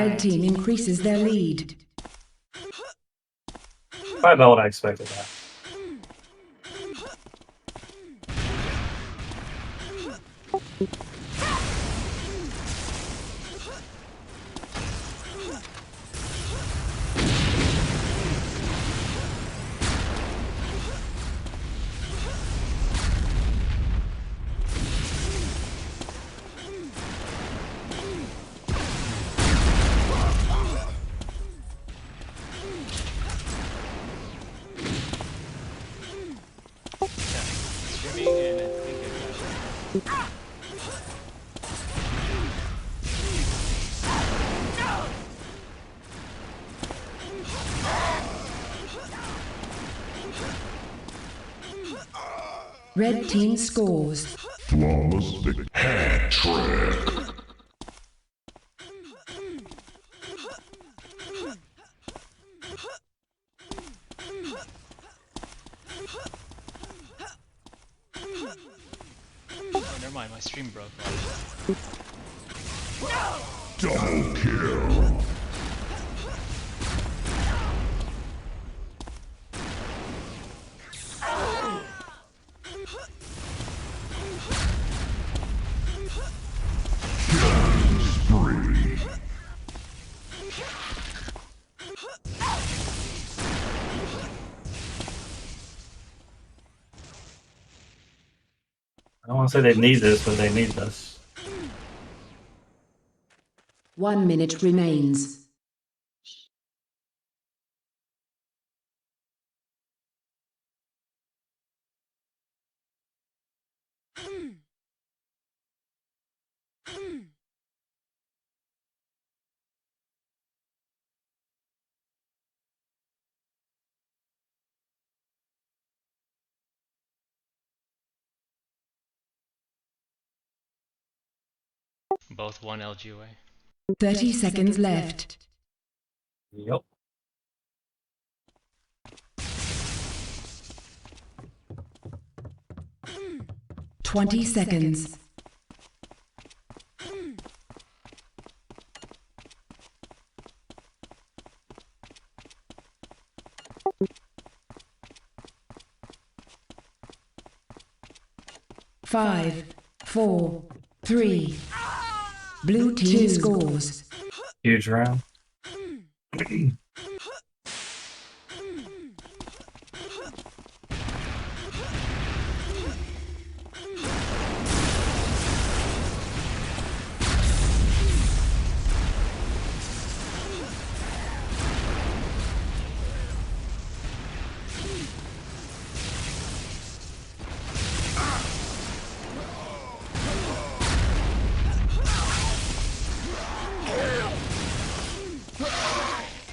Red team increases their lead. Probably about what I expected that. Red team scores. Flawless hat trick. Oh, never mind, my stream broke. Double kill. Killing spree. I don't want to say they need this, but they need this. 1 minute remains. Both 1 LG away. 30 seconds left. Yep. Twenty seconds. Five, 4, 3. Blue team scores. Huge round.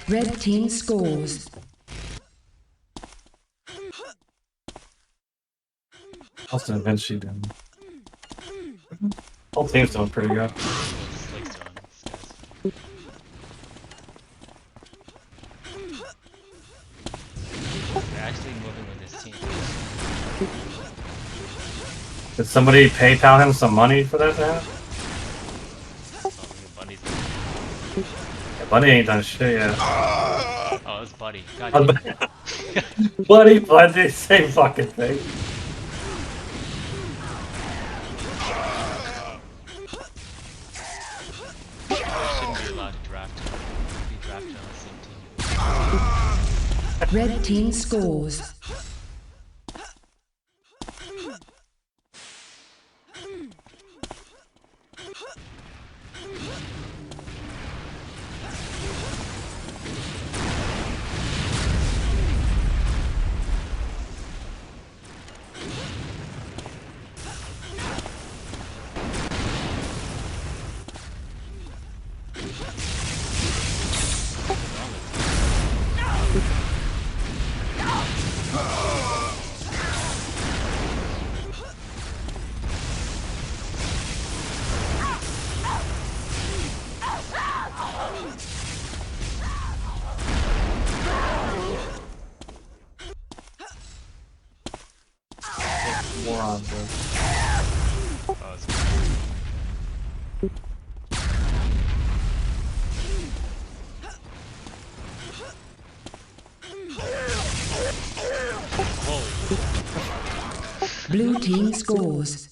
Red team scores. Austin eventually did. Whole team's doing pretty good. Sliq's doing this, guys. They're actually moving with this team. Did somebody PayPal him some money for that to happen? Bunny's Yeah, Bunny ain't done shit yet. oh, it's Buddy. God damn it. Buddy, same fucking thing. Shouldn't be allowed to draft. Be drafted on the same team. Red team scores. Moron, bro. Oh, it's Blue team scores.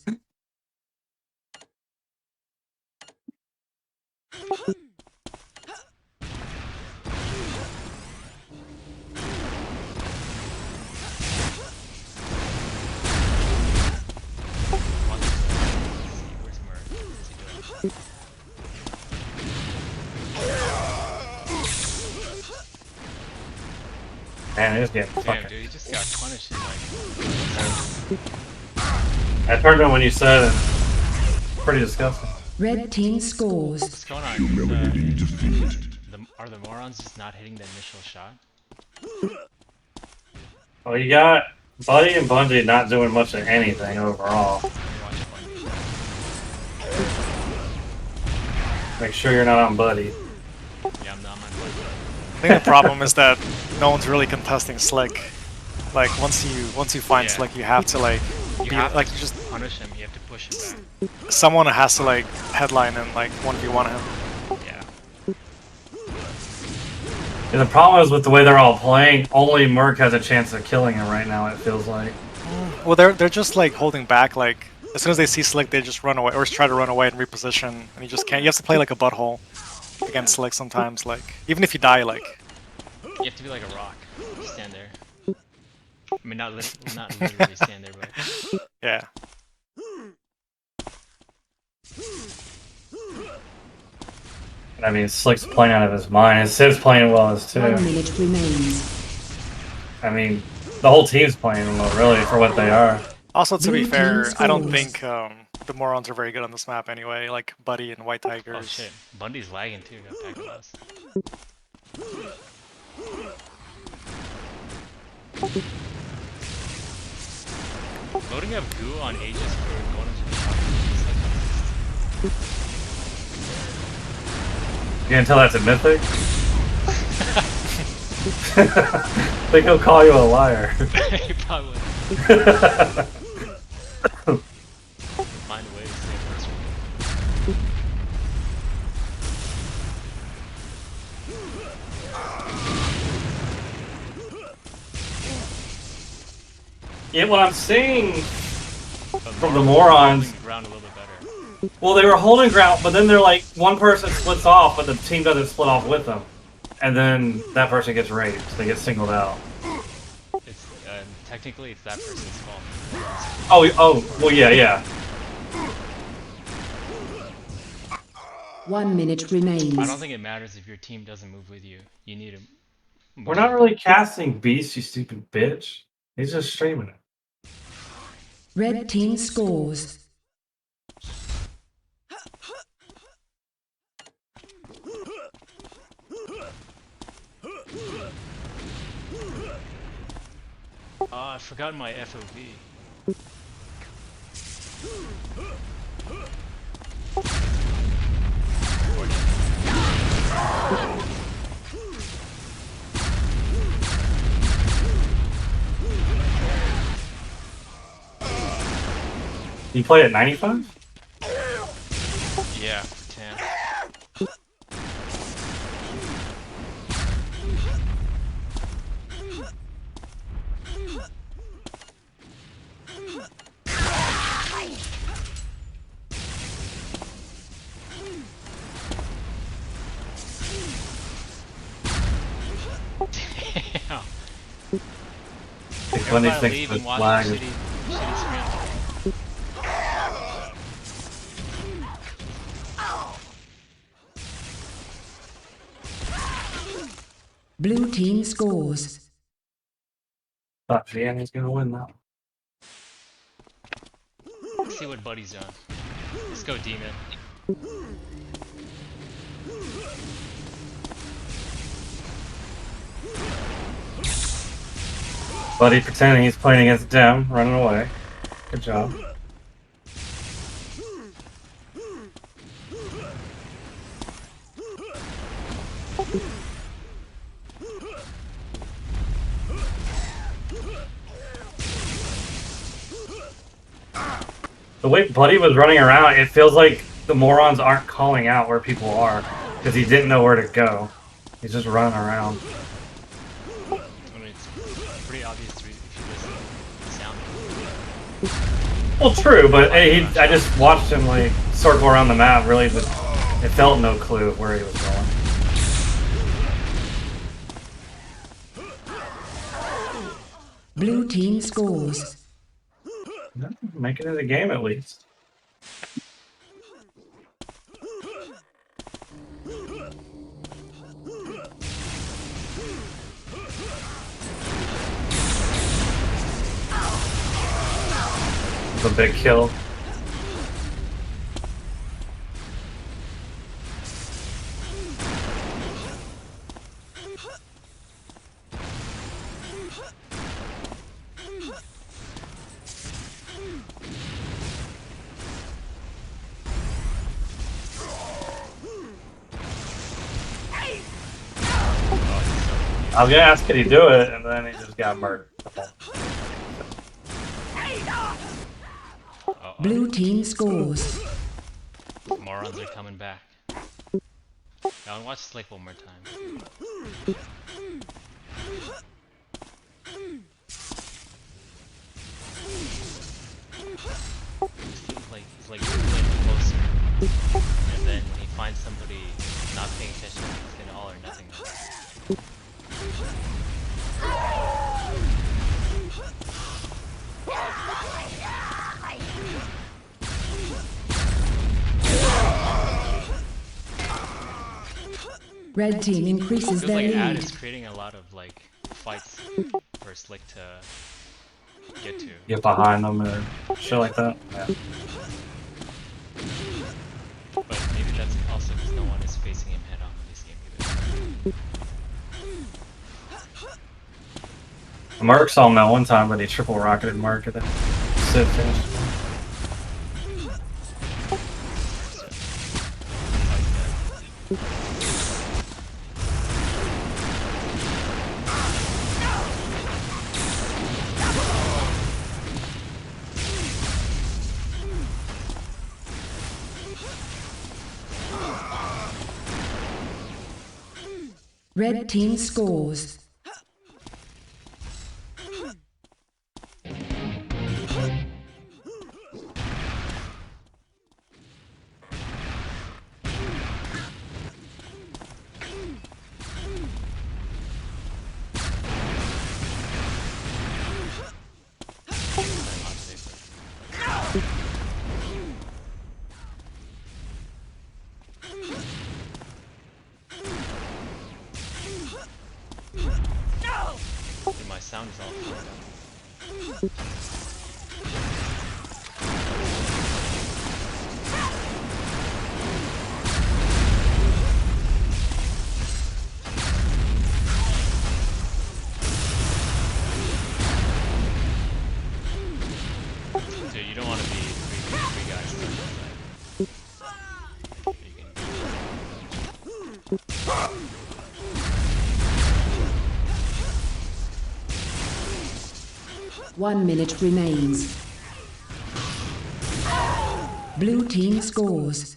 Where's Merc? What's he doing? Man, it is getting Damn, fucking. dude, he just got punished in like. I heard it when you said it. Pretty disgusting. Red team scores. What's going on? Humiliating defeat. Are the Maurons just not hitting the initial shot? Well, you got Buddy and Bungie not doing much of anything overall. Let me watch Bungie. Make sure you're not on Buddy. Yeah, I'm not on my Bungie. I think the problem is that no one's really contesting sliq. Like once you find Yeah. sliq, you have to like You be, have like to you just punish him. You have to push him back. someone has to like headline and like 1v1 him. Yeah. And the problem is with the way they're all playing, only Merc has a chance of killing him right now, it feels like. Well, they're just like holding back. Like as soon as they see sliq, they just run away or try to run away and reposition, and you just can't. You have to play like a butthole against sliq sometimes. Like even if you die, like You have to be like a rock. Just stand there. I mean, not literally stand there, but yeah. I mean, Slick's playing out of his mind. And Sid's playing well as too. 1 minute remains. I mean, the whole team's playing well, really, for what they are. Also, to be Blue fair, team I don't scores. think the Maurons are very good on this map anyway. Like Buddy and White Tigers. oh shit, Bundy's lagging too. Got pack loss. Loading up goo on Aegis for going into the shop is like You can tell that's a mythic. I think he'll call you a liar. he probably would. Find a way to save first one. Yeah, what I'm seeing But from the Maurons are Maurons. holding the ground a little bit better. Well, they were holding ground, but then they're like, one person splits off, but the team doesn't split off with them. And then that person gets raped. They get singled out. It's technically it's that person's fault. Oh, well, yeah. 1 minute I remains. don't think it matters if your team doesn't move with you. You need to. We're not really casting Beast, you stupid bitch. He's just streaming it. Red team scores. I forgot my FOV. You play at 95? Yeah, for TAM. Damn. When they Everybody think leave the and watch flag the is... shitty screen. Blue team scores. Thought Vianney's gonna win that. Let's see what Buddy's on. Let's go, Demon. Buddy pretending he's playing against them, running away. Good job. The way Buddy was running around, it feels like the Maurons aren't calling out where people are, because he didn't know where to go. He's just running around. I mean, it's pretty obvious if you listen to the sound. Well, true, but I just watched him like circle around the map. Really, it felt no clue of where he was going. Blue team scores. Making it a game at least. It's a big kill. I was gonna ask, could he do it, and then he just got murdered. Blue team scores. Maurons are coming back. Now watch sliq one more time. He's like closer. And then when he finds somebody not paying attention, he's gonna all or nothing. Red team increases Feels their like ad lead. is creating a lot of like fights for sliq to get to. Get behind them or shit like that. Yeah. But maybe that's also because no one is facing him head on in this game either. Mark saw him that one time, but he triple rocketed Mark and then Sid finished. Red team scores. Dude, my sound is all fucked up. Dude, you don't want to be three guys stuck inside. You can... 1 minute remains. Blue team scores.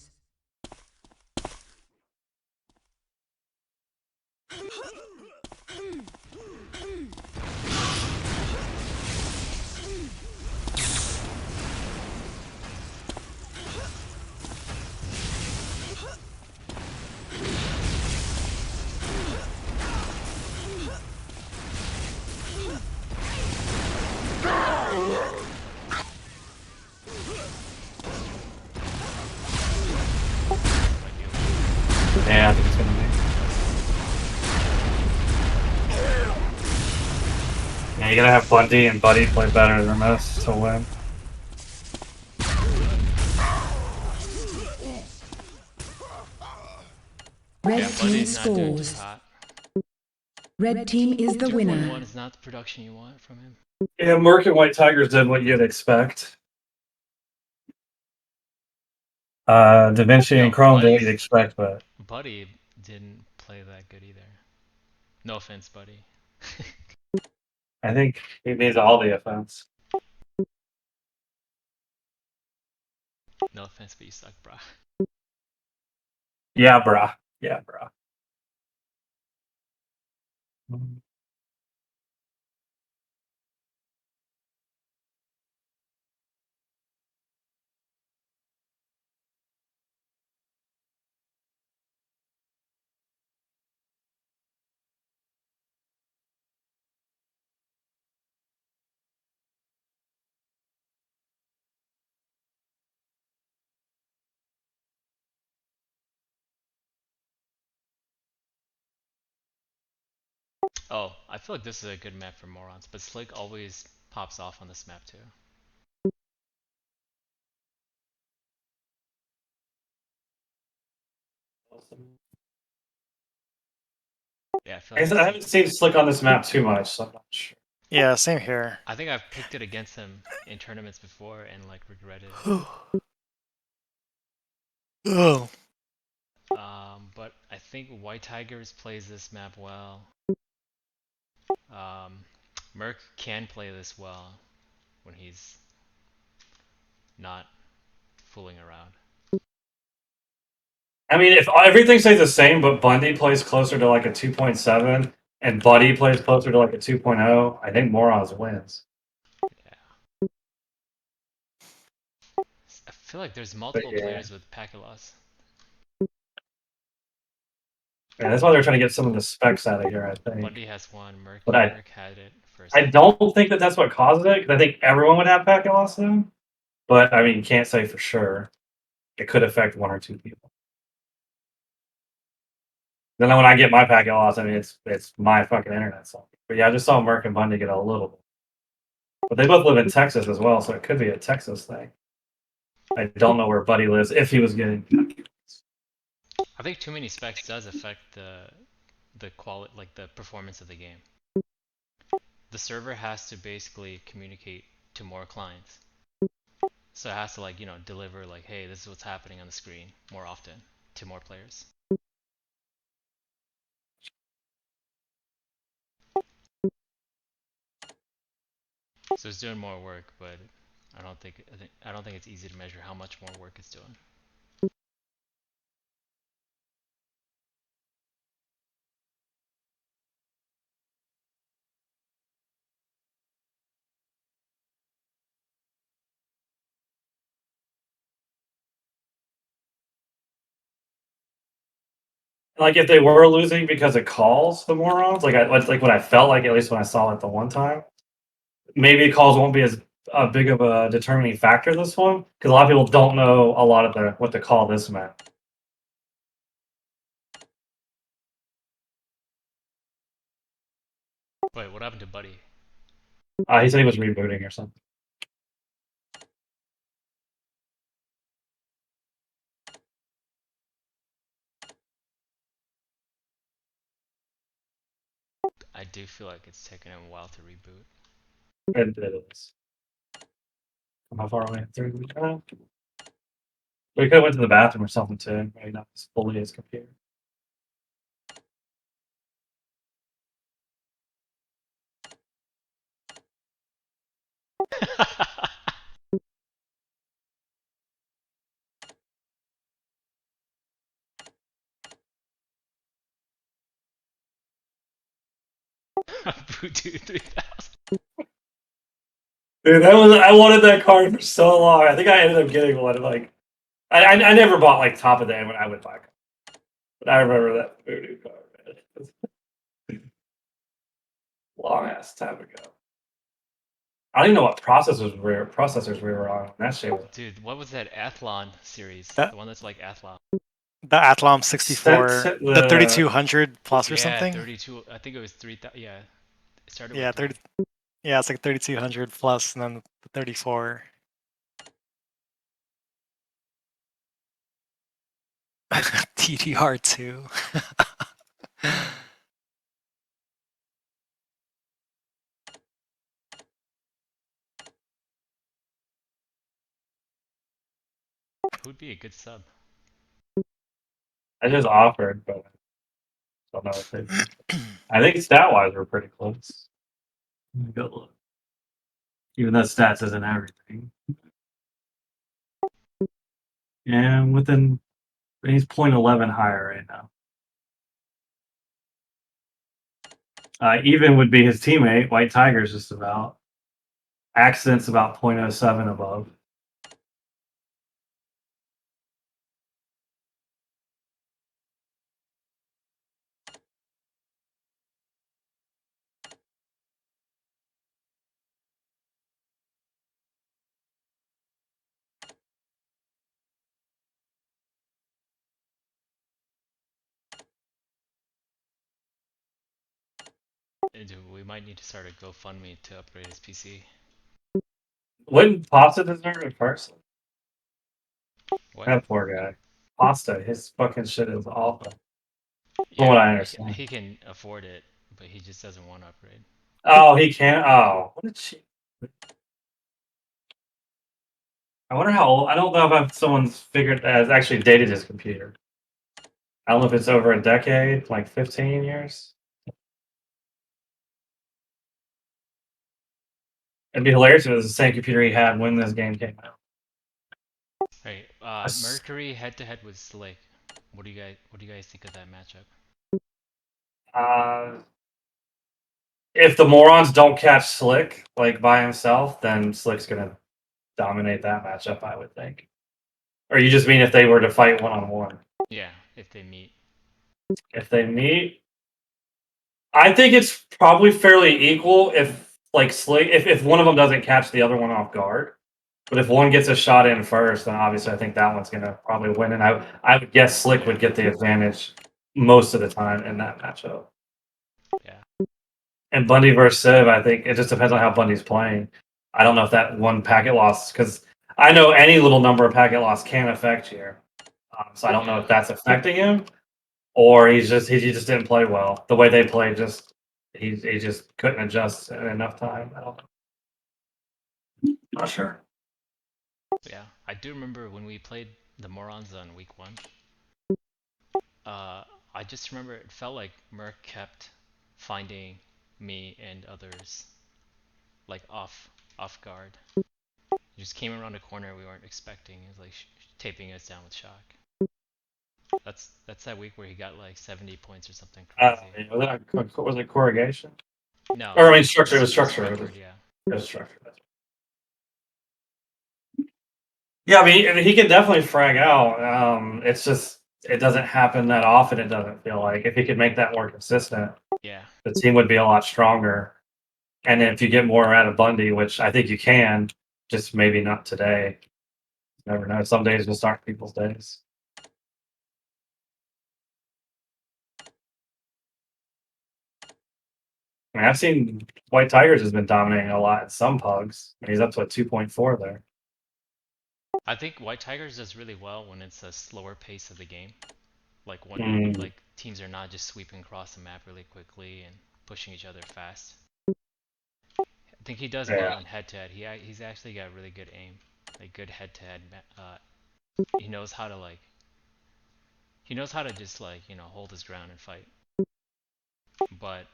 Yeah, I think it's gonna be. Yeah, you gotta have Bundy and Buddy play better than this to win. Red Yeah, team Buddy's not doing too scores. hot. Red team is the Tier 1 winner. is not the production you want from him. Yeah, Merc and White Tigers did what you'd expect. Da Vinci and Chrome did what you'd expect, but Buddy didn't play that good either. No offense, Buddy. I think he needs all the offense. No offense, but you suck, brah. Yeah, brah. Yeah, brah. Oh, I feel like this is a good map for Morons, but sliq always pops off on this map too. Yeah, I feel I like guess I haven't seen Slick on this map too much, so I'm not sure. Yeah, same here. I think I've picked it against him in tournaments before and like regretted it. Oh. But I think White Tigers plays this map well. Merc can play this well when he's not fooling around. I mean, if everything stays the same, but Bundy plays closer to like a 2.7 and Buddy plays closer to like a 2.0, I think Morons wins. Yeah. I feel like there's multiple yeah. players with packet loss. Yeah, that's why they're trying to get some of the specs out of here, I think. Bundy has one, Merc But Merc had it first. I don't think that that's what causes it, because I think everyone would have packet loss in them. But I mean, you can't say for sure. It could affect one or two people. Then when I get my packet loss, I mean, it's my fucking internet. So, but yeah, I just saw Merc and Bundy get a little bit. But they both live in Texas as well, so it could be a Texas thing. I don't know where Buddy lives if he was getting. I think too many specs does affect the quality, like the performance of the game. The server has to basically communicate to more clients. So it has to like, you know, deliver like, hey, this is what's happening on the screen more often to more players. So it's doing more work, but I don't think it's easy to measure how much more work it's doing. Like if they were losing because of calls, the Morons, like what I felt like at least when I saw it the one time, maybe calls won't be as big of a determining factor this one because a lot of people don't know a lot of what to call this meant. Wait, what happened to Buddy? He said he was rebooting or something. I do feel like it's taken him a while to reboot. It is. How far away? 3 But he could have went to the bathroom or something too. Maybe not fully his computer. Voodoo 3000. Dude, I wanted that card for so long. I think I ended up getting one. Like, I never bought like top of the end when I would buy, but I remember that voodoo card. Man. Long ass time ago. I don't even know what processors we were on. That shit was Dude, what was that Athlon series? That The one that's like Athlon. the Athlon 64, the 3200 plus or Yeah, something. 32. I think it was 3,000. Yeah, it started Yeah, with 30. Yeah, it's like 3200 plus, and then the 34. TDR2. Who'd be a good sub? I just offered, but I don't know if they. I think stat wise we're pretty close. Good look. Even though stats isn't everything. Yeah, within he's 0.11 higher right now. Even would be his teammate, White Tiger's just about. Accident's about 0.07 above. Dude, we might need to start a GoFundMe to upgrade his PC. Wouldn't Pasta deserve it first? What? That poor guy. Pasta, his fucking shit is awful. From Yeah, what I understand. he can afford it, but he just doesn't want to upgrade. Oh, he can't. Oh, what did she? I wonder how old. I don't know if someone's figured has actually dated his computer. I don't know if it's over a decade, like 15 years. It'd be hilarious if it was the same computer he had when this game came out. Right. Mercury head to head with sliq. What do you guys think of that matchup? If the morons don't catch Slick like by himself, then Slick's gonna dominate that matchup, I would think. Or you just mean if they were to fight one on one? Yeah, if they meet. If they meet, I think it's probably fairly equal. If like Slick, if one of them doesn't catch the other one off guard, but if one gets a shot in first, then obviously I think that one's gonna probably win. And I would guess Slick would get the advantage most of the time in that matchup. Yeah. And Bundy versus Civ, I think it just depends on how Bundy's playing. I don't know if that one packet loss, because I know any little number of packet loss can affect here. So I don't know if that's affecting him, or he just didn't play well. The way they played, he just couldn't adjust in enough time. I don't know. Not sure. Yeah, I do remember when we played the Morons on week 1. I just remember it felt like Merc kept finding me and others like off guard. He just came around a corner we weren't expecting. He was like taping us down with shock. That's that week where he got like 70 points or something crazy. Was it corrugation? No, Or I mean structure. It was structure. Structured, yeah. It was structure. Yeah, I mean, he can definitely frag out. It's just it doesn't happen that often. It doesn't feel like if he could make that more consistent, Yeah. the team would be a lot stronger. And if you get more out of Bundy, which I think you can, just maybe not today. You never know. Some days just aren't people's days. I mean, I've seen White Tigers has been dominating a lot in some pugs. And he's up to a 2.4 there. I think White Tigers does really well when it's a slower pace of the game. Like when like teams are not just sweeping across the map really quickly and pushing each other fast. I think he does well in head-to-head. He's actually got really good aim, like good head-to-head. He knows how to just like hold his ground and fight. But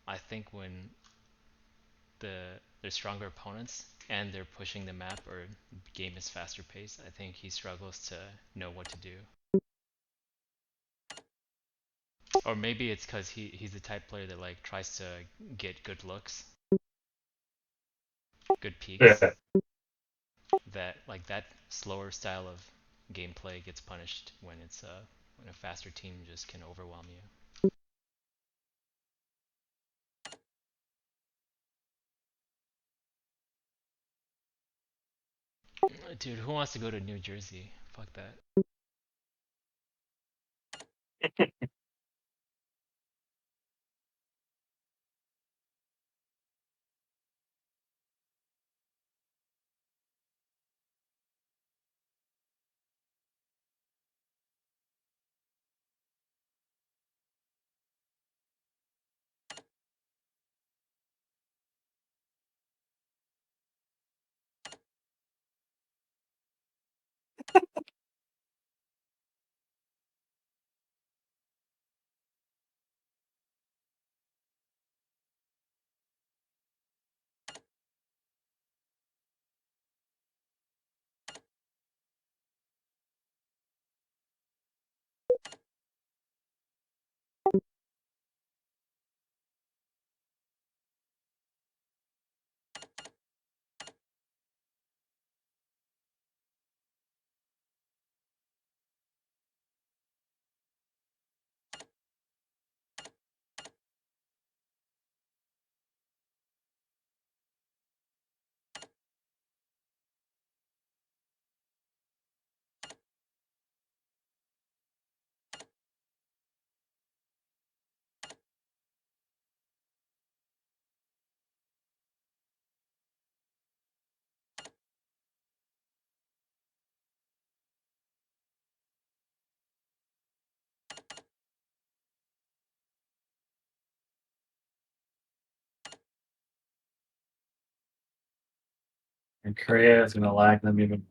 I think when they're stronger opponents and they're pushing the map or game is faster paced, I think he struggles to know what to do. Or maybe it's because he's the type player that like tries to get good looks, good peaks. Yeah. That like that slower style of gameplay gets punished when when a faster team just can overwhelm you. Dude, who wants to go to New Jersey? Fuck that. And Korea is gonna lag them even.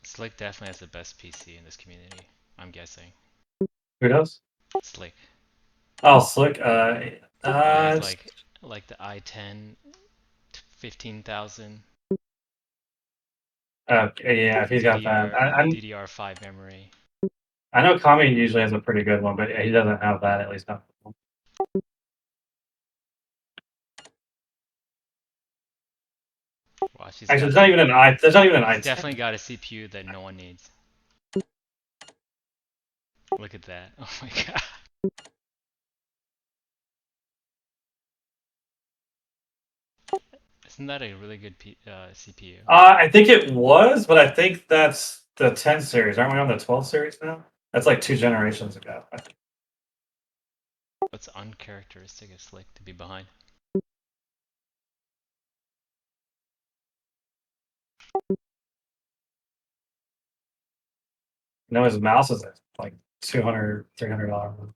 Slick definitely has the best PC in this community. I'm guessing. Who does? Slick. Oh, slick. He has It's- like the i10 15,000 yeah, if he's got that. DDR5 memory. I know Kami usually has a pretty good one, but he doesn't have that, at least not. Watch, Actually, there's not even an I. There's not even an He's I. definitely got a CPU that no one needs. Look at that. Oh my god. Isn't that a really good CPU? I think it was, but I think that's the 10 series. Aren't we on the 12 series now? That's like 2 generations ago. I think. What's uncharacteristic of Slick to be behind? You know, his mouse is like $200, $300.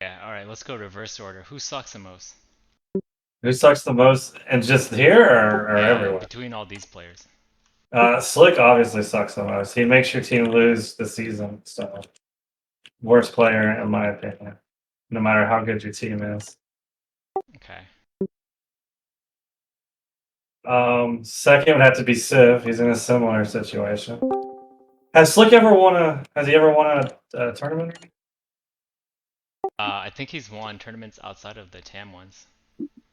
Yeah, alright, let's go reverse order. Who sucks the most? Who sucks the most? And just here or Yeah, everywhere? between all these players. Slick obviously sucks the most. He makes your team lose the season. So, worst player in my opinion, no matter how good your team is. Okay. Second would have to be Civ. He's in a similar situation. Has Slick ever won a? Has he ever won a tournament? I think he's won tournaments outside of the TAM ones.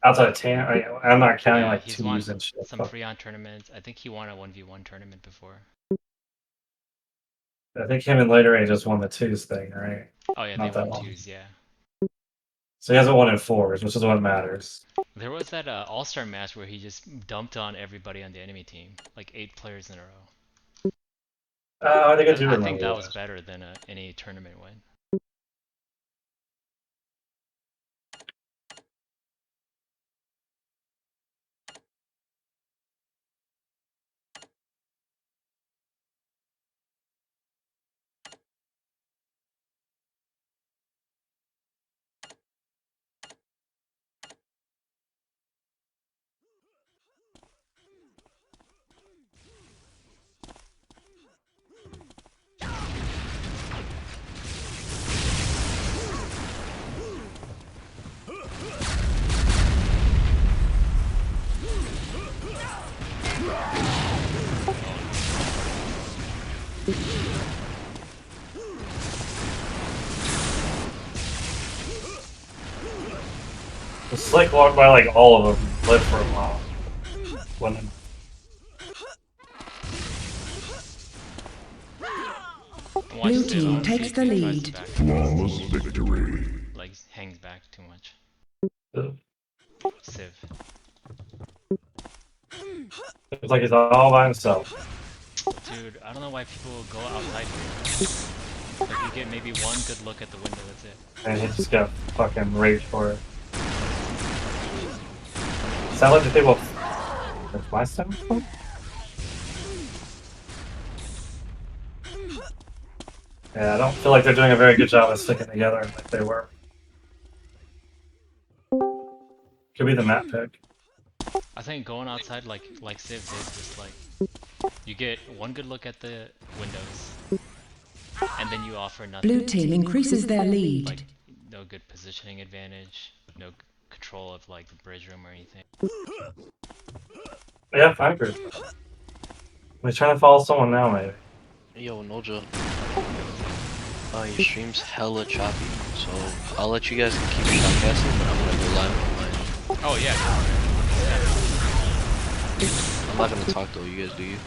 Outside of TAM, I'm not counting Yeah, like he's won twos and shit. some Freon tournaments. I think he won a 1v1 tournament before. I think him and Later A just won the twos thing, right? Oh yeah, Not they that won long. twos, yeah. So he hasn't won in fours, which is what matters. There was that all-star match where he just dumped on everybody on the enemy team, like 8 players in a row. I think I do I remember think that that. was better than any tournament win. The Slick walked by like all of them, lived for a while. When Watch Blue Civ, team see takes if the he tries lead. to back Flawless victory. like hangs back too much. Civ. it's like he's all by himself. Dude, I don't know why people go outside here. Like you get maybe one good look at the window, that's it. And he just got fucking raped for it. Sound like the people. That's my sound? Yeah, I don't feel like they're doing a very good job of sticking together like they were. Could be the map pick. I think going outside like Civ did, just like you get one good look at the windows, and then you offer nothing. Blue team increases their lead. Like no good positioning advantage, no control of like the bridge room or anything. Yeah, I agree. We're trying to follow someone now, maybe. Yo, Noja. Your stream's hella choppy, so I'll let you guys keep shoutcasting, but I'm gonna go live on mine. Oh yeah. I'm not gonna talk though, you guys do you?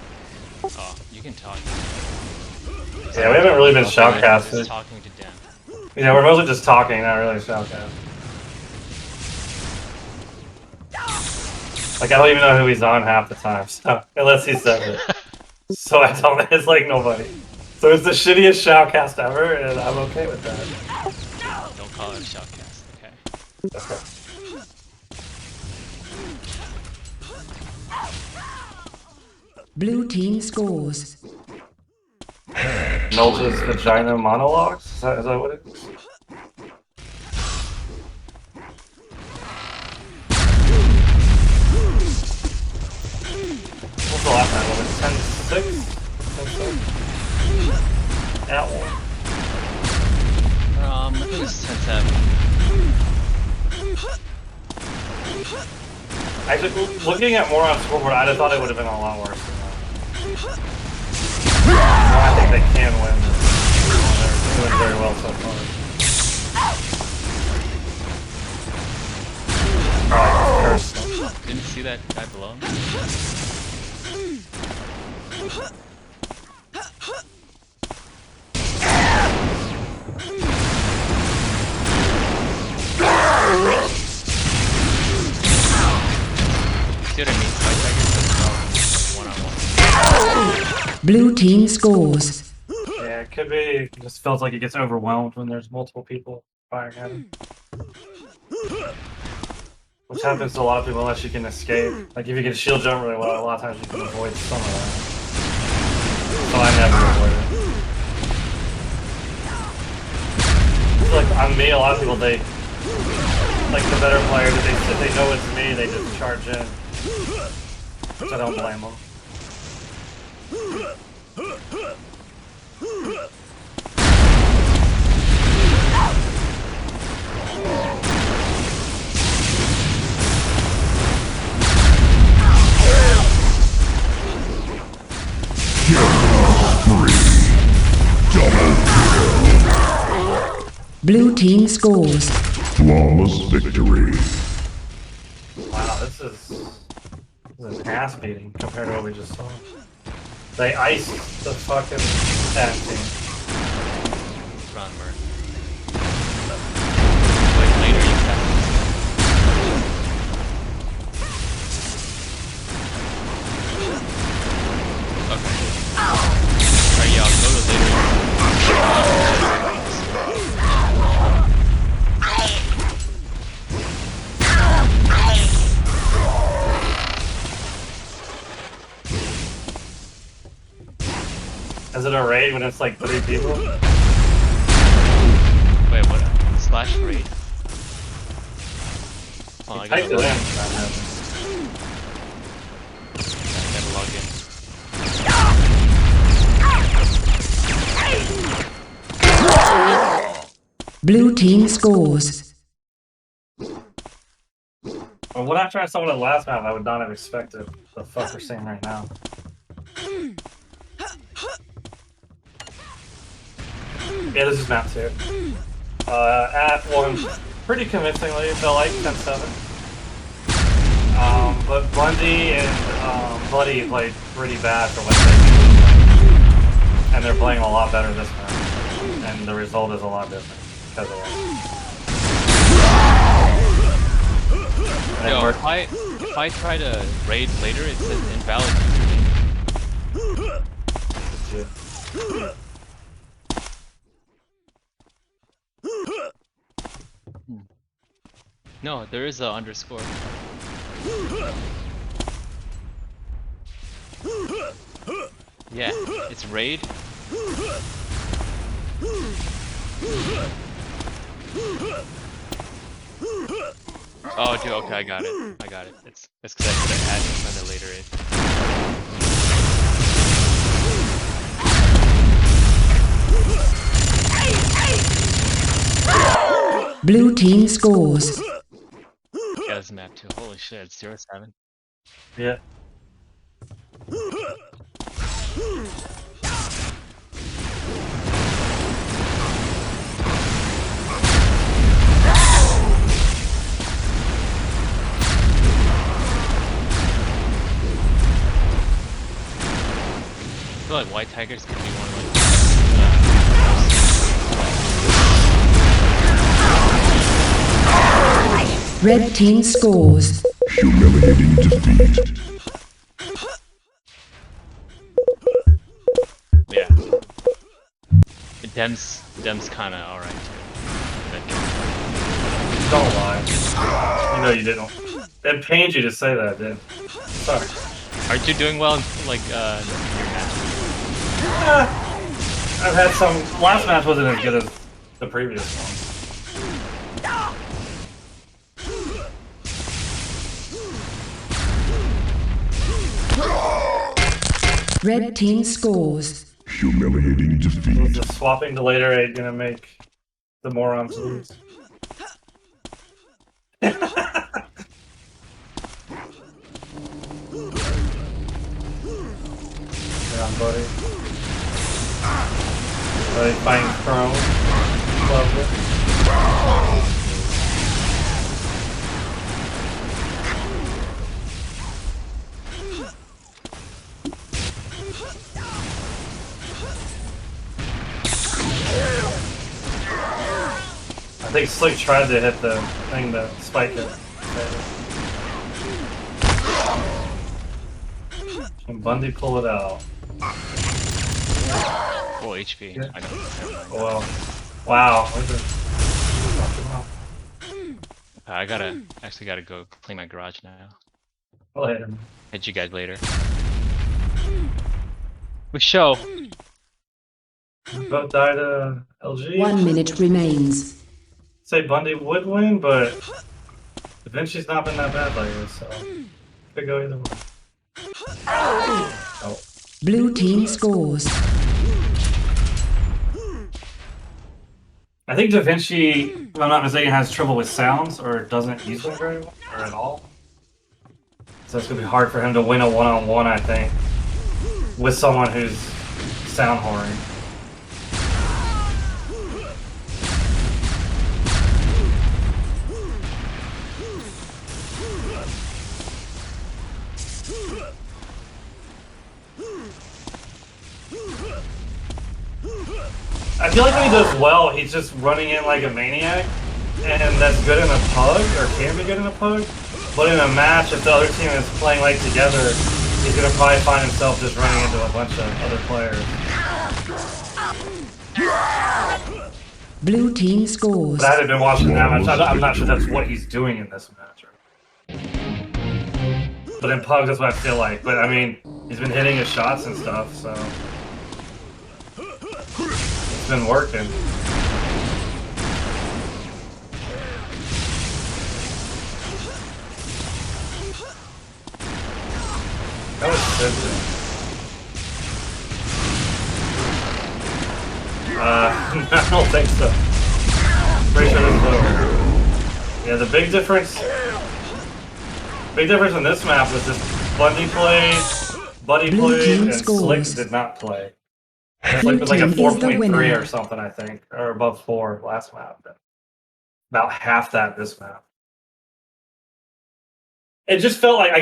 Oh, you can talk. Yeah, we haven't really been Just shoutcasted. talking to Dan. Yeah, we're mostly just talking, not really shoutcasting. Like, I don't even know who he's on half the time, so, unless he says it. So I don't, it's like nobody. So it's the shittiest shoutcast ever, and I'm okay with that. Don't call it a shoutcast, okay? Okay. Blue team scores. Nolte's vagina monologues? Is that what it is? What's the last time? Was it 10-6? 10-6? At one. I think it's 10-7. Actually, looking at Maurons' scoreboard, I'd have thought it would have been a lot worse than that. I think they can win this. They're doing very well so far. Oh, Didn't see that guy below him? See what I mean? Fight Tigers one-on-one. Blue team scores. yeah, it could be. It just feels like he gets overwhelmed when there's multiple people firing at him. Which happens to a lot of people unless you can escape. Like if you can shield jump really well, a lot of times you can avoid some of that. So I never avoid it. Like on me, a lot of people they like the better players. If they know it's me, they just charge in. Which I don't blame them. Blue team scores. Flawless victory. Wow, this is an ass beating compared to what we just saw. They iced the fucking TAM team. Run, Merc. Wait, later you can. Okay. Alright, yeah, I'll go to later. Is it a raid when it's like 3 people? Wait, what? Slash raid? Oh, I Typed gotta it log in. in. Blue team scores. Well, when I tried someone at last map, I would not have expected the fuck we're seeing right now. Yeah, this is map 2. At 1, pretty convincingly, it felt like 10-7. But Bundy and Buddy played pretty bad for what they do. And they're playing a lot better this time. And the result is a lot different because of that. Yo, if I try to raid later, it says invalid username. No, there is a underscore. Yeah, it's raid. Oh, dude. Okay, I got it. I got it. It's because I put an ad in front of later. Blue team scores. Yeah, this map too. Holy shit, it's 0-7. Yeah. I feel like White Tigers could be one of like. Red team scores. Humiliating defeat. Yeah. Dem's kind of alright too. Don't lie. You know you didn't. It pains you to say that, dude. Sorry. Aren't you doing well in like your matches? I've had some. Last match wasn't as good as the previous one. Red team scores. Humiliating Was defeat. the swapping to later 8 gonna make the Maurons lose? Yeah, buddy. Are they fighting Chrome? Love it. I think Slick tried to hit the thing to spike it. Can Bundy pull it out? Full HP. Yeah. I know. Never mind. Well, wow. I actually gotta go clean my garage now. Later. Hit you guys later. We show. Both died to LG. 1 minute remains. Say Bundy would win, but Davinci's not been that bad lately, so could go either way. Oh. Blue team scores. I think Da Vinci, if I'm not mistaken, has trouble with sounds or doesn't use them very well or at all. So it's gonna be hard for him to win a one-on-one, I think, with someone who's sound whoring. I feel like when he does well, he's just running in like a maniac, and that's good in a pug, or can be good in a pug. But in a match, if the other team is playing like together, he's gonna probably find himself just running into a bunch of other players. Blue team scores. But I haven't been watching that much. I'm not sure that's what he's doing in this match. But in pugs, that's what I feel like. But I mean, he's been hitting his shots and stuff, so it's been working. That was simple. I don't think so. Pretty sure this is over. Yeah, the big difference in this map was just Bundy played, Buddy Blue played, team and scores. Slick did not play. Blue Slick was like a team is the 4.3 winner. or something, I think, or above 4 last map. About half that this map. It just felt like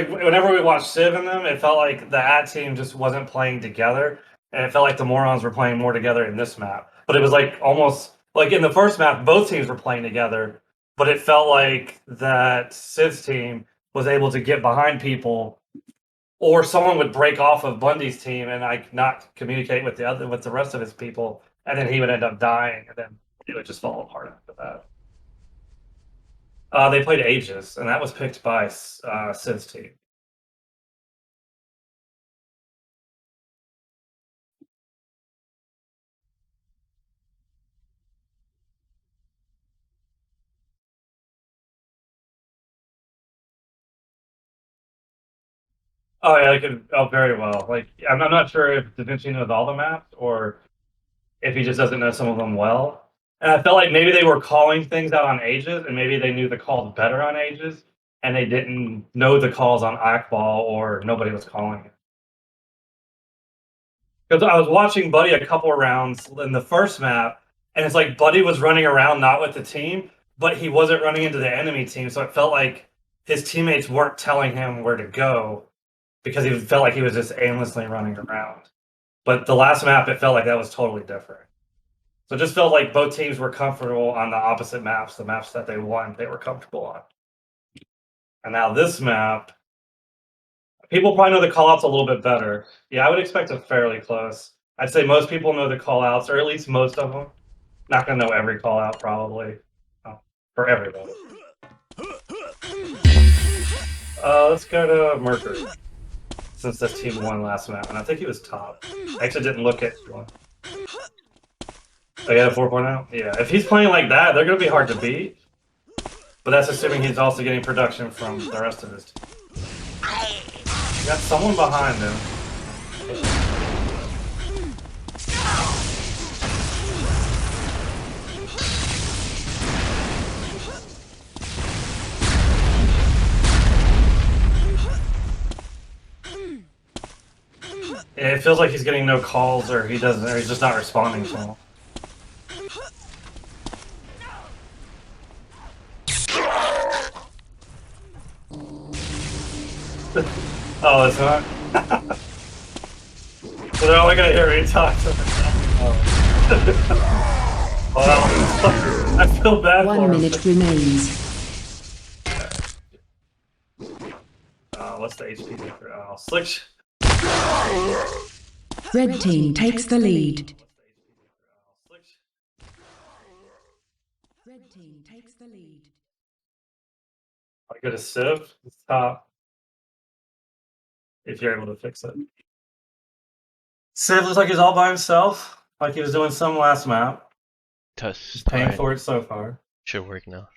whenever we watched Civ and them, it felt like the ad team just wasn't playing together, and it felt like the Morons were playing more together in this map. But it was like almost like in the first map, both teams were playing together, but it felt like that Civ's team was able to get behind people, or someone would break off of Bundy's team and like not communicate with the rest of his people, and then he would end up dying, and then it would just fall apart after that. They played Aegis, and that was picked by Civ's team. Oh yeah, I could. Oh, very well. Like I'm not sure if Da Vinci knows all the maps or if he just doesn't know some of them well. And I felt like maybe they were calling things out on ages, and maybe they knew the calls better on ages, and they didn't know the calls on Akbal, or nobody was calling it. Because I was watching Buddy a couple of rounds in the first map, and it's like Buddy was running around not with the team, but he wasn't running into the enemy team, so it felt like his teammates weren't telling him where to go because he felt like he was just aimlessly running around. But the last map, it felt like that was totally different. So it just felt like both teams were comfortable on the opposite maps, the maps that they won, they were comfortable on. And now this map, people probably know the callouts a little bit better. Yeah, I would expect it fairly close. I'd say most people know the callouts, or at least most of them. Not gonna know every callout probably for everybody. Let's go to Mercury, since this team won last map, and I think he was top. I actually didn't look at one. Oh yeah, 4.0? Yeah, if he's playing like that, they're gonna be hard to beat. But that's assuming he's also getting production from the rest of his team. Got someone behind him. Yeah, it feels like he's getting no calls, or he doesn't, or he's just not responding to them. Oh, it's not? So they're only gonna hear me talk to myself. Oh. Well, I feel bad for him. 1 minute remains. What's the HP difference? Oh, sliq. Red team takes the lead. Red team takes the lead. I go to Civ, it's top. If you're able to fix it. Civ looks like he's all by himself, like he was doing some last map. He's paying for it so far. Should work now.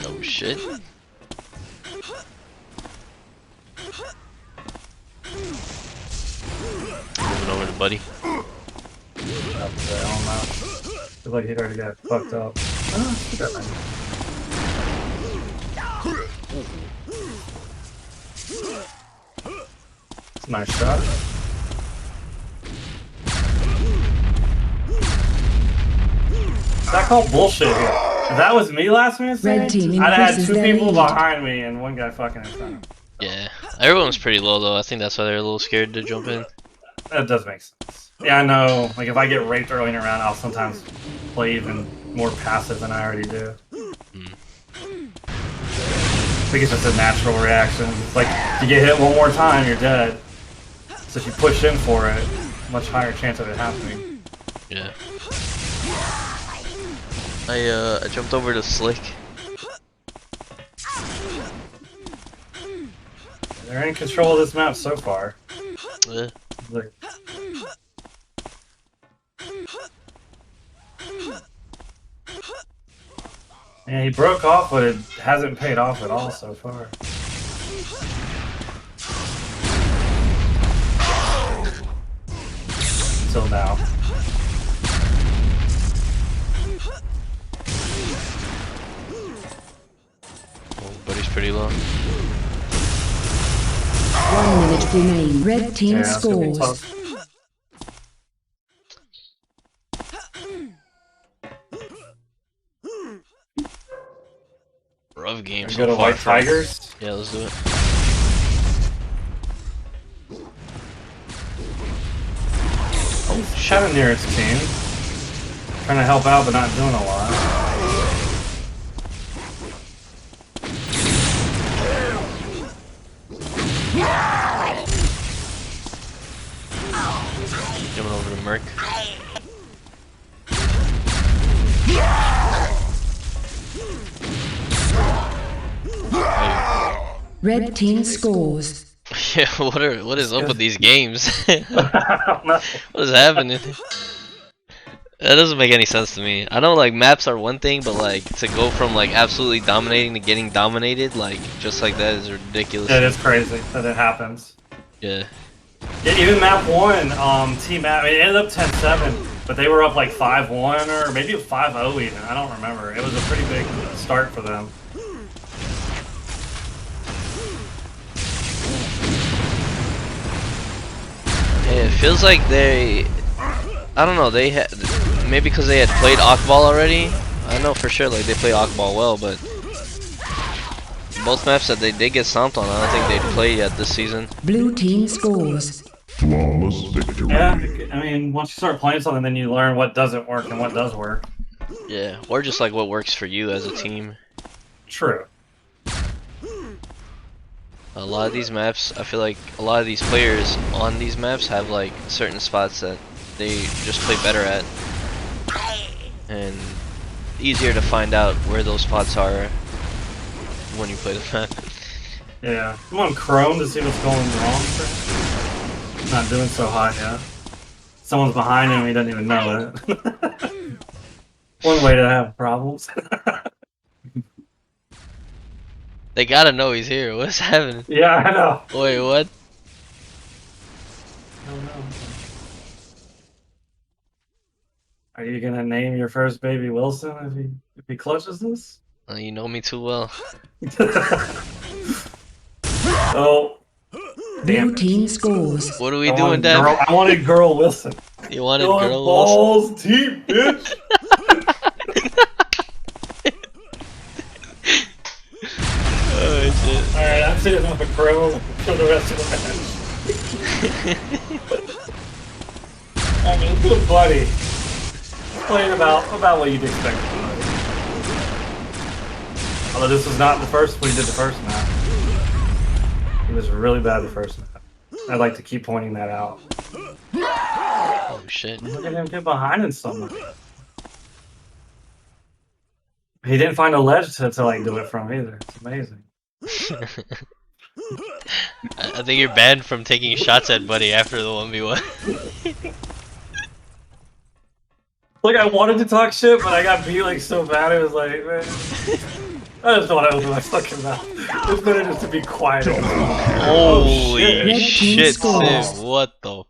No shit. Moving over to Buddy. Looks like he already got fucked up. It's a nice shot. Is that called bullshit here? If that was me last minute, Red team I'd had increases two their people lead. behind me and one guy fucking in front of me. Yeah, everyone was pretty low though. I think that's why they're a little scared to jump in. That does make sense. Yeah, I know. Like, if I get raped early in a round, I'll sometimes play even more passive than I already do. I think it's just a natural reaction. It's like, if you get hit one more time, you're dead. So if you push in for it, much higher chance of it happening. Yeah. I jumped over to sliq. They're in control of this map so far. Yeah. Like, yeah, he broke off, but it hasn't paid off at all so far. Until now. Oh, Buddy's pretty low. 1 minute remain. Red team Yeah, it's gonna be scores. tough. Rough game Go so to far. White Tigers. Yeah, let's do it. Oh, kind of near its team. Trying to help out, but not doing a lot. Coming over to Merc. Red team scores. Yeah, what is up with these games? I don't know. What is happening? That doesn't make any sense to me. I know like maps are one thing, but like to go from like absolutely dominating to getting dominated like just like that is ridiculous. It is crazy that it happens. Yeah. Yeah, even map 1, team map, it ended up 10-7, but they were up like 5-1 or maybe 5-0 even. I don't remember. It was a pretty big start for them. Yeah, it feels like they, I don't know, they had, maybe because they had played Akbal already. I know for sure like they play Akbal well, but both maps that they did get stomped on, I don't think they'd play yet this season. Blue team scores. Flawless victory. Yeah, I mean, once you start playing something, then you learn what doesn't work and what does work. Yeah, or just like what works for you as a team. True. A lot of these maps, I feel like a lot of these players on these maps have like certain spots that they just play better at. And easier to find out where those spots are when you play the map. Yeah. I'm on Chrome to see what's going wrong. Not doing so hot yet. Someone's behind him, he doesn't even know it. One way to have problems. They gotta know he's here. What's happening? Yeah, I know. Wait, what? I don't know. Are you gonna name your first baby Wilson if he clutches this? You know me too well. Oh, Blue team scores. What are we doing, Dad? I wanted girl Wilson. You wanted Going girl balls deep, bitch. Oh shit. Alright, I'm sitting on the crow for the rest of the match. I mean, good buddy. Playing about what you'd expect. Although this was not the first when he did the first map. He was really bad the first map. I'd like to keep pointing that out. Oh shit. Look at him get behind him so much. He didn't find a ledge to like do it from either. It's amazing. I think you're banned from taking shots at Buddy after the 1v1. Like I wanted to talk shit, but I got beat like so bad. It was like, man, I just don't want to open my fucking mouth. It's better just to be quiet. Holy shit, scores. Civ, what the?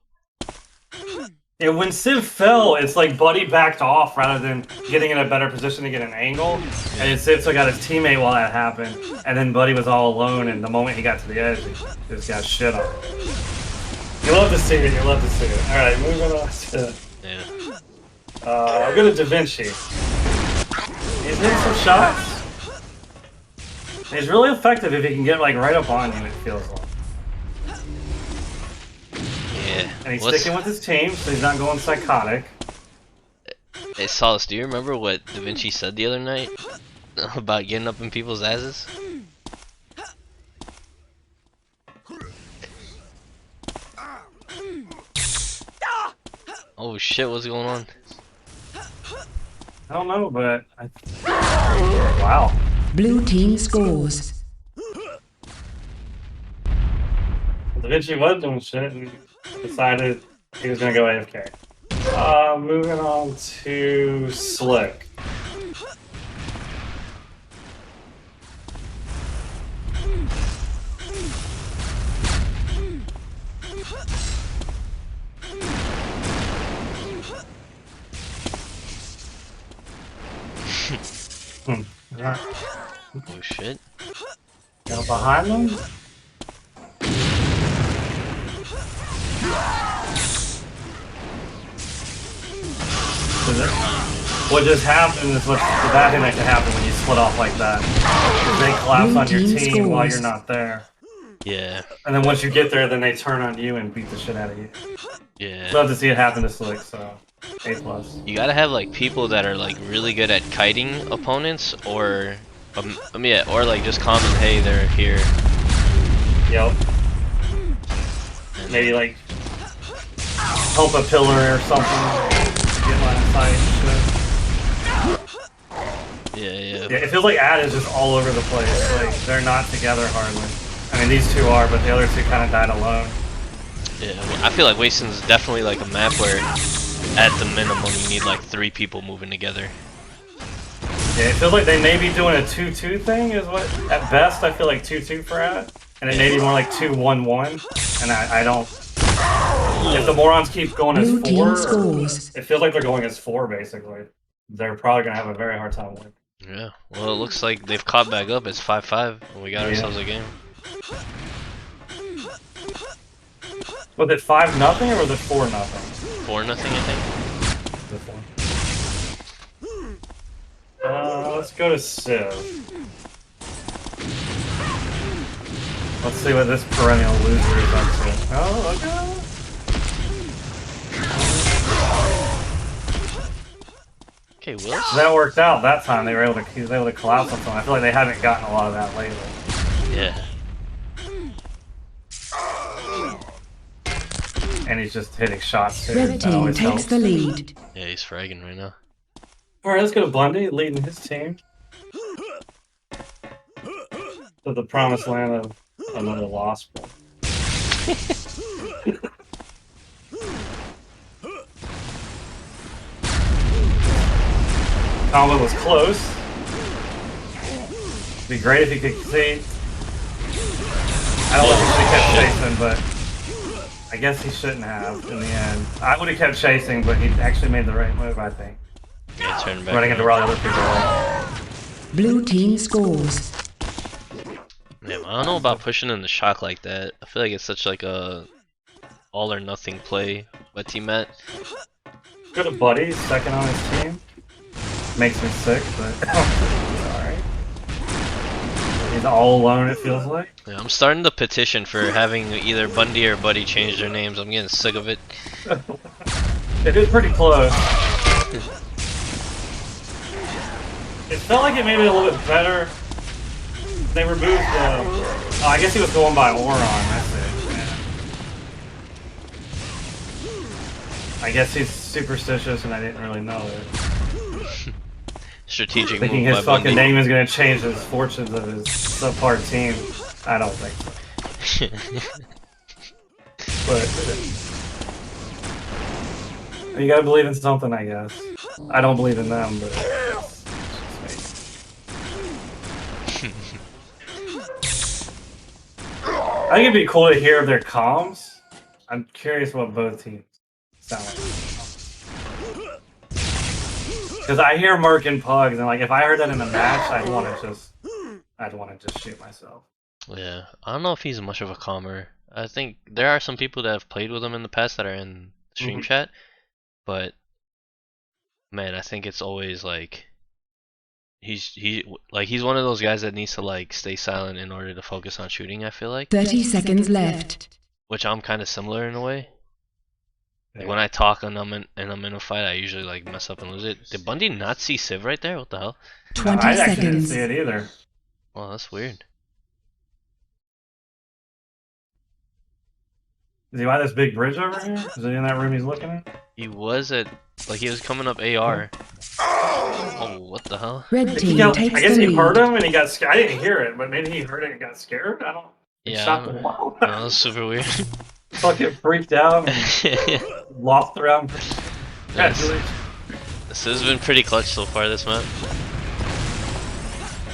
And when Civ fell, it's like Buddy backed off rather than getting in a better position to get an angle. And Civ took out his teammate while that happened. And then Buddy was all alone, and the moment he got to the edge, he just got shit on. You love to see it, you love to see it. Alright, moving on to... Yeah. I'll go to Da Vinci. He's hitting some shots. He's really effective if he can get like right up on you, it feels like. Yeah. And he's sticking with his team, so he's not going psychotic. Hey Solace, do you remember what Da Vinci said the other night about getting up in people's asses? Oh shit, what's going on? I don't know, but wow. Blue team scores. Da Vinci was doing shit and decided he was gonna go AFK. Moving on to Sliq. Right. Oh shit. Go behind them. What just happened is what's the bad thing that can happen when you split off like that. Is they collapse on your team while you're not there. Yeah. And then once you get there, then they turn on you and beat the shit out of you. Yeah. Love to see it happen to Sliq, so A+. You gotta have like people that are like really good at kiting opponents, or yeah, or like just common, hey, they're here. Yep. Maybe like help a pillar or something. Get line of sight and shit. Yeah, yeah. Yeah, it feels like ad is just all over the place. Like they're not together hardly. I mean, these two are, but the other two kind of died alone. Yeah, well, I feel like Waisten's definitely like a map where, at the minimum, you need like 3 people moving together. Yeah, it feels like they may be doing a 2-2 thing, is what, at best, I feel like 2-2 for at. And it may be more like 2-1-1. And I don't... If the Maurons keep going as Blue 4, team scores. it feels like they're going as 4, basically. They're probably going to have a very hard time winning. Yeah, well, it looks like they've caught back up. It's 5-5, and we got ourselves a game. Was it 5-0 or was it 4-0? 4-0, I think. The 4. Let's go to Civ. Let's see what this perennial loser is up to. Oh, okay. Okay, Will. So that worked out that time. He was able to collapse on something. I feel like they haven't gotten a lot of that lately. Yeah. And he's just hitting shots too. Red That team always takes helps. the lead. Yeah, he's fragging right now. Alright, let's go to Bundy, leading his team. To the promised land of another loss. Combo was close. It'd be great if he could see. I don't know if he should have kept chasing, but I guess he shouldn't have in the end. I would have kept chasing, but he actually made the right move, I think. Yeah, turn back. Running into where all the other people are. Blue team scores. Yeah, I don't know about pushing in the shock like that. I feel like it's such like a all or nothing play by Team Matt. Go to Buddy, second on his team. Makes me sick, but it's alright. He's all alone, it feels like. Yeah, I'm starting the petition for having either Bundy or Buddy change their names. I'm getting sick of it. It is pretty close. It felt like it made it a little bit better. They removed the... Oh, I guess he was going by Auron, that's it. Yeah. I guess he's superstitious and I didn't really know it. Strategic Thinking move his by fucking Bundy. name is going to change his fortunes of his subpar team. I don't think so. But... You gotta believe in something, I guess. I don't believe in them, but... I think it'd be cool to hear their comms. I'm curious what both teams sound like. Because I hear Merc and Pugs, and like if I heard that in a match, I'd want to just shoot myself. Yeah, I don't know if he's much of a calmer. I think there are some people that have played with him in the past that are in stream chat, but man, I think it's always like he's one of those guys that needs to like stay silent in order to focus on shooting. I feel like 30 seconds left. which I'm kind of similar in a way. Like when I talk and I'm in a fight, I usually like mess up and lose it. Did Bundy not see Civ right there? What the hell? 20 I actually didn't seconds. see it either. Well, that's weird. Is he by this big bridge over here? Is he in that room he's looking at? He was at he was coming up AR. Oh, what the hell? Red I team guess takes he the heard lead. him and he got scared. I didn't hear it, but maybe he heard it and got scared. I don't. Yeah, Shot the wall. no, that's super weird. Fucking freaked out. And lost around. Congratulations. This has been pretty clutch so far, this map.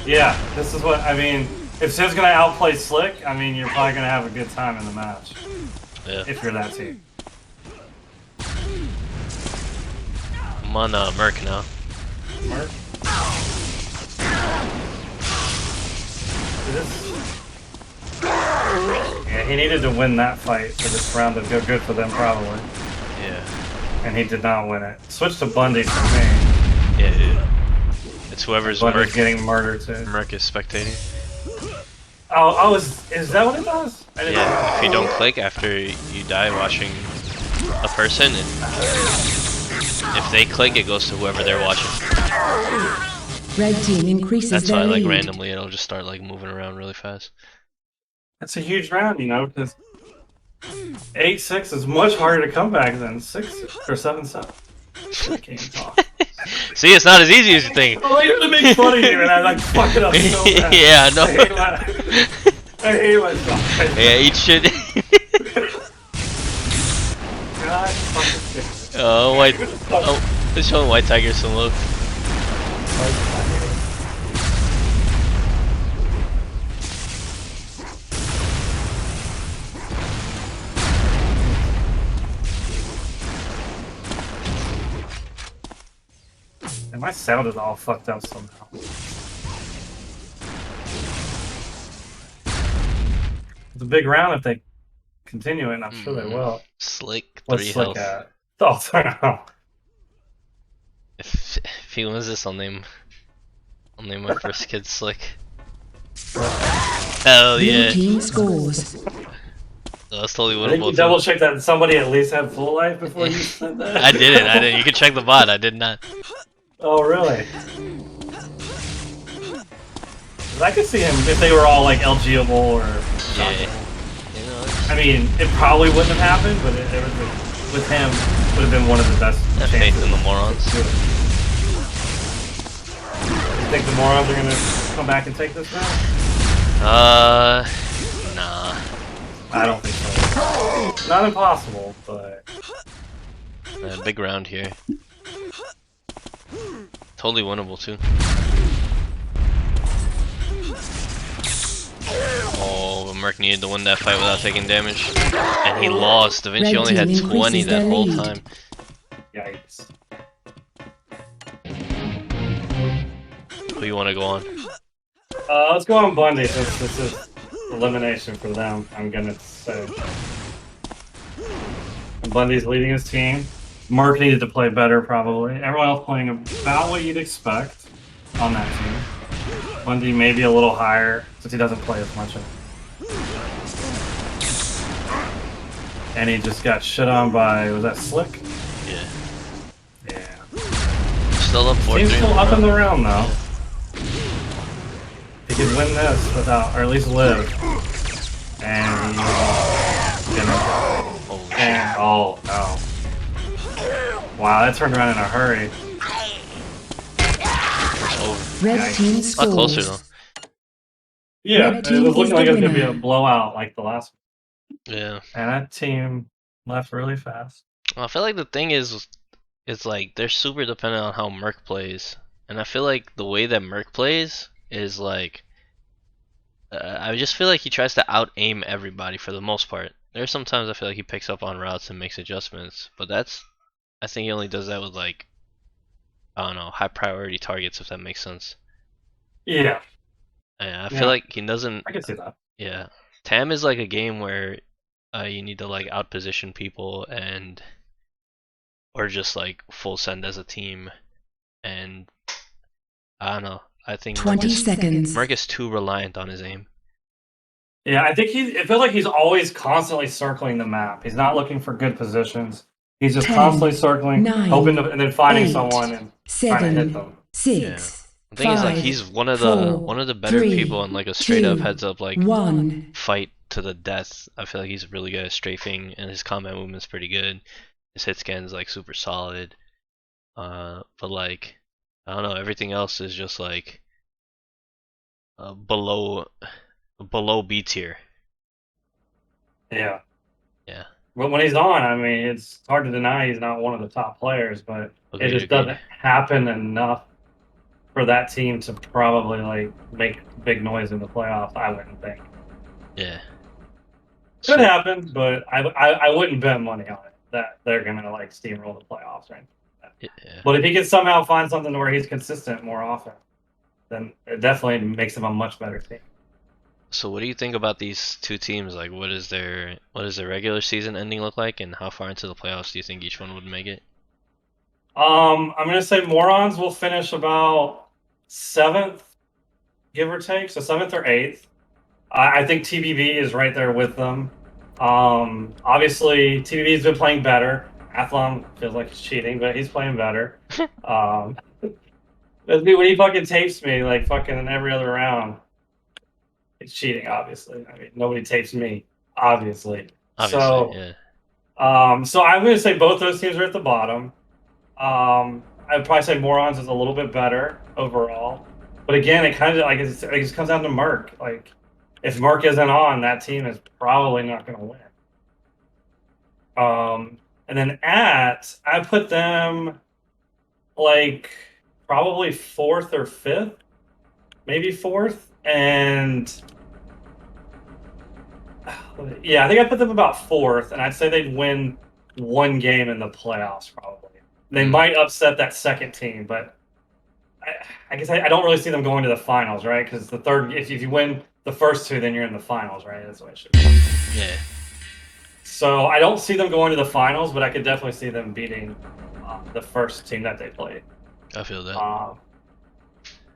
Yeah, this is what I mean. If Civ's gonna outplay sliq, I mean you're probably gonna have a good time in the match. Yeah. If you're that team. I'm on Merc now. Mark. Yeah, he needed to win that fight for this round to go good for them probably. Yeah. And he did not win it. Switch to Bundy for me. Yeah, yeah. It's whoever's Bundy's Merc, getting murdered too. Merc is spectating. Oh, is that what it does? I didn't Yeah, if you don't click after you die watching a person, if they click, it goes to whoever they're watching. Red team increases That's their why, like, lead. randomly it'll just start, like, moving around really fast. That's a huge round, you know, because 8-6 is much harder to come back than 6 or 7-7. I can't even talk. See, it's not as easy as you think. Oh, you're to make fun of you, and I like fuck it up so bad. Yeah, I know. I hate when I hate myself. Yeah, eat shit. God fucking Oh, white. Oh, it's showing White Tiger some love. And my sound is all fucked up somehow. It's a big round if they continue it, and I'm sure they will. Sliq, What's 3 Slick health. at? Oh, turn out. If he wins this, I'll name my first kid Slick. Hell Blue yeah! team scores. That's totally I think winnable you too. double checked that somebody at least had full life before you said that. I didn't. You can check the bot. I did not. Oh, really? 'Cause I could see him if they were all like LGable or. Yeah. You know, I mean, it probably wouldn't have happened, but it was with him would have been one of the best have chances. faith in the Maurons. You think the Morons are gonna come back and take this round? Nah. I don't think so. Not impossible, but Big round here. Totally winnable too. Oh, Merc needed to win that fight without taking damage, and he lost. Da Vinci Red only had team 20 increases that their whole lead. time. yikes. Who you want to go on? Let's go on Bundy since this is elimination for them. I'm gonna say. And Bundy's leading his team. Merc needed to play better, probably. Everyone else playing about what you'd expect on that team. Bundy maybe a little higher since he doesn't play as much. And he just got shit on by, was that Slick? Yeah. Yeah. Still up 4-3. Team's still up in the round though. He could win this without, or at least live. And he's gonna. Holy shit. And, oh no. Wow, that turned around in a hurry. Over. Red Yikes. team A lot scores. closer though. Yeah, Red it team was is looking the like it was gonna be a winner. blowout like the last Yeah. one. And that team left really fast. Well, I feel like the thing is, it's like they're super dependent on how Merc plays, and I feel like the way that Merc plays is like, I just feel like he tries to out aim everybody for the most part. There's sometimes I feel like he picks up on routes and makes adjustments, but I think he only does that with like, I don't know, high priority targets, if that makes sense. Yeah, Yeah, I Yeah. feel like he doesn't. I can see that. Yeah, TAM is like a game where you need to like out position people or just like full send as a team, and I don't know. I think 20 seconds. Merc is too reliant on his aim. Yeah, I think it feels like he's always constantly circling the map. He's not looking for good positions. He's just 10, constantly circling, 9, hoping to, and then finding 8, someone and trying to hit 7, them. 6, The thing is, like, 5, he's one of 4, the better 3, people in like a straight up 2, heads up like 1. fight to the death. I feel like he's really good at strafing, and his combat movement's pretty good. His hit scan's like super solid. But like, I don't know, everything else is just like below B tier. Yeah. Yeah. But when he's on, I mean, it's hard to deny he's not one of the top players, but it just Agreed. doesn't happen enough for that team to probably like make big noise in the playoffs. I wouldn't think. Yeah. Could happen, but I wouldn't bet money on it that they're gonna like steamroll the playoffs right. Yeah. But if he can somehow find something where he's consistent more often, then it definitely makes him a much better team. So what do you think about these two teams? Like, what does their regular season ending look like, and how far into the playoffs do you think each one would make it? I'm gonna say Morons will finish about 7th, give or take, so 7th or 8th. I think TBB is right there with them. Obviously, TBB's been playing better. Athlon feels like he's cheating, but he's playing better. When he fucking tapes me like fucking in every other round, it's cheating. Obviously, I mean nobody tapes me. Obviously, so yeah. so I'm gonna say both those teams are at the bottom. I'd probably say Morons is a little bit better overall, but again, it kind of like it just comes down to Merc. Like if Mark isn't on, that team is probably not going to win. And then I put them like probably 4th or 5th, maybe 4th, and yeah, I think I put them about 4th, and I'd say they'd win one game in the playoffs probably. They might upset that second team, but I guess I don't really see them going to the finals, right? Because the third, if you win the first 2, then you're in the finals, right? That's what it should be. Yeah. So I don't see them going to the finals, but I could definitely see them beating the first team that they played. I feel that.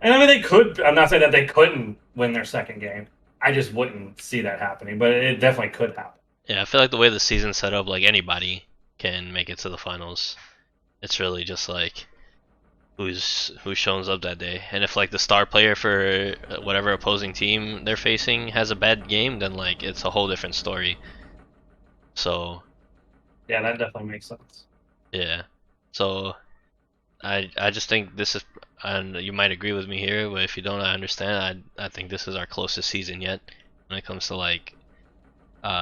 And I mean, they could. I'm not saying that they couldn't win their second game. I just wouldn't see that happening, but it definitely could happen. Yeah, I feel like the way the season's set up, like anybody can make it to the finals. It's really just like who shows up that day, and if like the star player for whatever opposing team they're facing has a bad game, then like it's a whole different story. So yeah, that definitely makes sense. Yeah, so I just think this is, and you might agree with me here, but if you don't, I understand. I think this is our closest season yet when it comes to like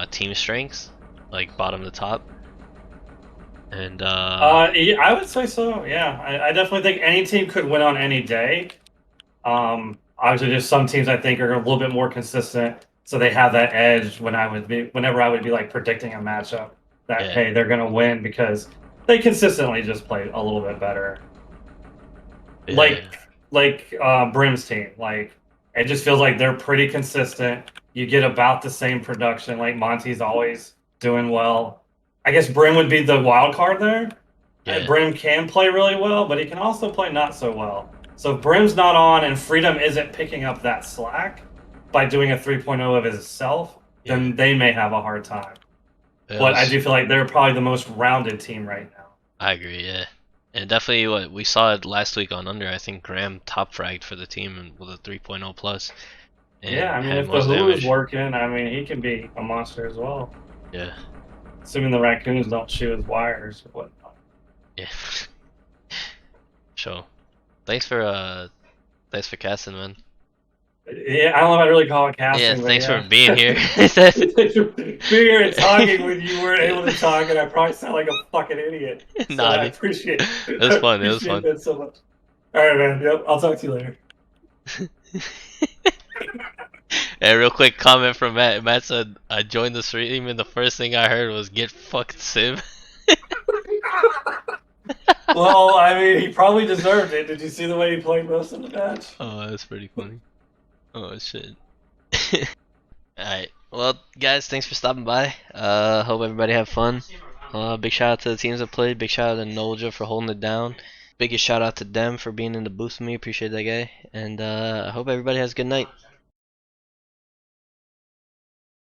team strengths, like bottom to top. And yeah, I would say so. Yeah, I definitely think any team could win on any day. Obviously, just some teams I think are a little bit more consistent, so they have that edge whenever I would be like predicting a matchup that hey, they're gonna win because they consistently just play a little bit better. Yeah. Like Brim's team, like it just feels like they're pretty consistent. You get about the same production. Like Monty's always doing well. I guess Brim would be the wild card there. Yeah. Brim can play really well, but he can also play not so well. So if Brim's not on and Freedom isn't picking up that slack by doing a 3.0 of himself, then they may have a hard time. But I do feel like they're probably the most rounded team right now. I agree, yeah. And definitely what we saw it last week on Under, I think Graham top fragged for the team with a 3.0 plus. Yeah, I mean, if the Hulu's working, I mean, he can be a monster as well. Yeah. Assuming the raccoons don't chew his wires or whatnot. Yeah. So, thanks for casting, man. Yeah, I don't know if I really call it casting. Yeah, thanks for being here. Thanks for being here and talking when you weren't able to talk, and I probably sound like a fucking idiot. So Nah, I appreciate it. It was fun. It was fun. That so much. All right, man. Yep, I'll talk to you later. Hey, real quick comment from Matt. Matt said, I joined the stream and the first thing I heard was get fucked Sim. Well, I mean, he probably deserved it. Did you see the way he played most of the match? Oh, that's pretty funny. Oh, shit. Alright. Well, guys, thanks for stopping by. Hope everybody have fun. Big shout out to the teams that played. Big shout out to Nolja for holding it down. Biggest shout out to Dem for being in the booth with me. Appreciate that guy. And I hope everybody has a good night.